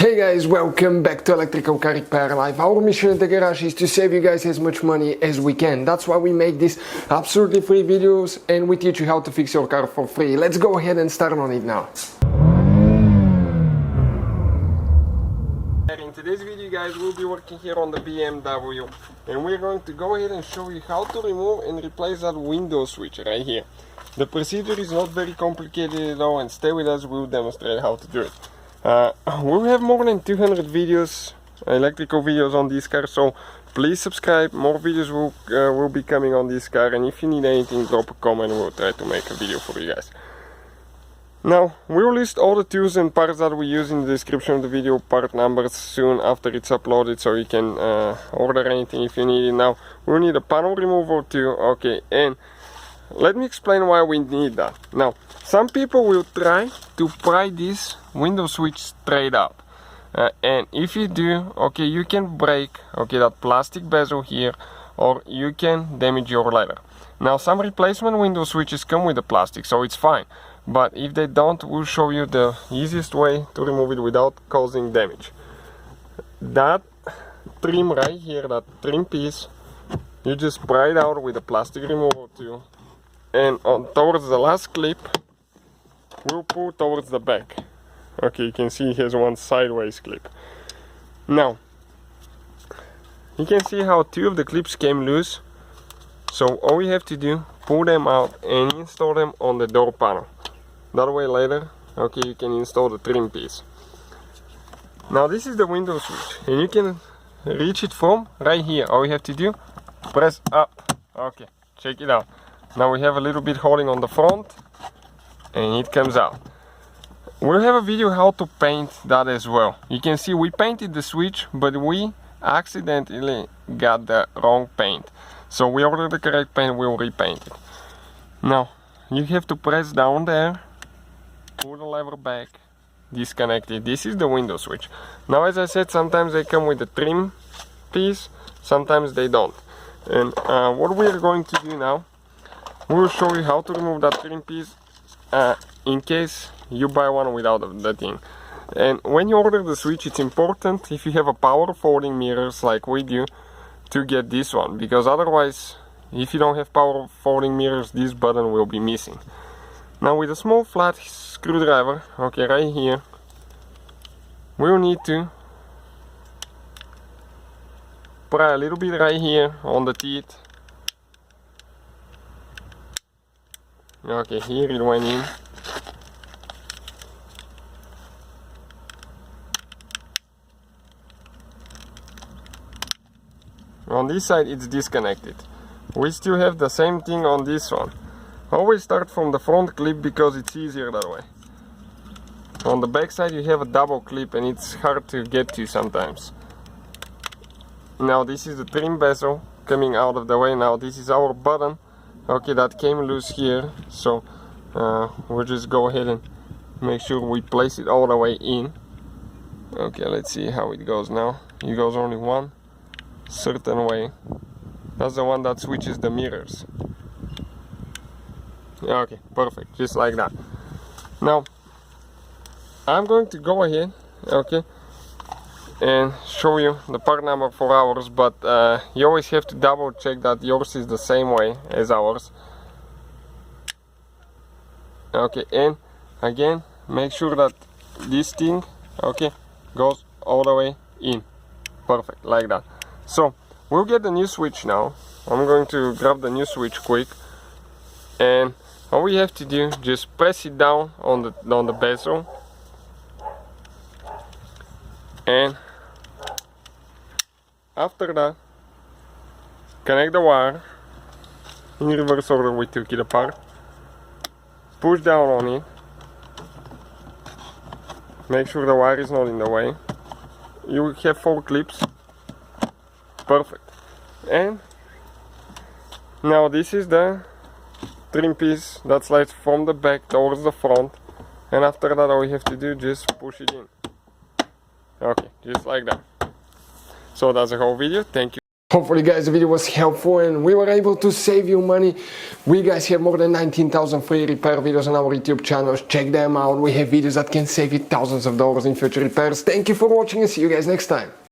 Hey guys, welcome back to Electrical Car Repair Live. Our mission in the garage is to save you guys as much money as we can. That's why we make these absolutely free videos and we teach you how to fix your car for free. Let's go ahead and start on it now. In today's video guys, we'll be working here on the BMW and we're going to go ahead and show you how to remove and replace that window switch right here. The procedure is not very complicated at all, and stay with us, we'll demonstrate how to do it. We'll have more than 200 videos, electrical videos on this car, so please subscribe. More videos will be coming on this car, and if you need anything, drop a comment and we'll try to make a video for you guys. Now, we'll list all the tools and parts that we use in the description of the video, part numbers soon after it's uploaded, so you can order anything if you need it. Now, we'll need a panel removal too, okay, and let me explain why we need that. Now, some people will try to pry this window switch straight up, and if you do, okay, you can break, okay, that plastic bezel here, or you can damage your ladder. Now, some replacement window switches come with the plastic, so it's fine, but if they don't, we'll show you the easiest way to remove it without causing damage. That trim right here, that trim piece, you just pry it out with a plastic removal tool, and towards the last clip we'll pull towards the back. Okay, you can see it has one sideways clip. Now you can see how two of the clips came loose, so all we have to do, pull them out and install them on the door panel. That way later, okay, you can install the trim piece. Now this is the window switch and you can reach it from right here. All you have to do, press up. Okay, check it out. Now we have a little bit holding on the front and it comes out. We'll have a video how to paint that as well. You can see we painted the switch, but we accidentally got the wrong paint. So we ordered the correct paint, we'll repaint it. Now you have to press down there, pull the lever back, disconnect it. This is the window switch. Now as I said, sometimes they come with the trim piece, sometimes they don't. And what we are going to do now, we will show you how to remove that trim piece in case you buy one without the thing. And when you order the switch, it's important, if you have a power folding mirrors like we do, to get this one, because otherwise, if you don't have power folding mirrors, this button will be missing. Now with a small flat screwdriver, okay, right here, we'll need to pry a little bit right here on the teeth. Okay, here it went in. On this side it's disconnected. We still have the same thing on this one. Always start from the front clip because it's easier that way. On the back side you have a double clip and it's hard to get to sometimes. Now this is the trim bezel coming out of the way. Now this is our button. Okay, that came loose here, so we'll just go ahead and make sure we place it all the way in. Okay, let's see how it goes now. It goes only one certain way. That's the one that switches the mirrors. Okay, perfect, just like that. Now I'm going to go ahead, okay, and show you the part number for ours, but you always have to double check that yours is the same way as ours. Okay, and again, make sure that this thing, okay, goes all the way in. Perfect, like that. So we'll get the new switch now. I'm going to grab the new switch quick, and all we have to do, just press it down on the bezel, and after that, connect the wire in reverse order we took it apart, push down on it, make sure the wire is not in the way. You have 4 clips, perfect. And now this is the trim piece that slides from the back towards the front, and after that all we have to do, just push it in. Okay, just like that. So that's the whole video. Thank you. Hopefully guys the video was helpful and we were able to save you money. We guys have more than 19,000 free repair videos on our YouTube channels. Check them out. We have videos that can save you thousands of dollars in future repairs. Thank you for watching and see you guys next time.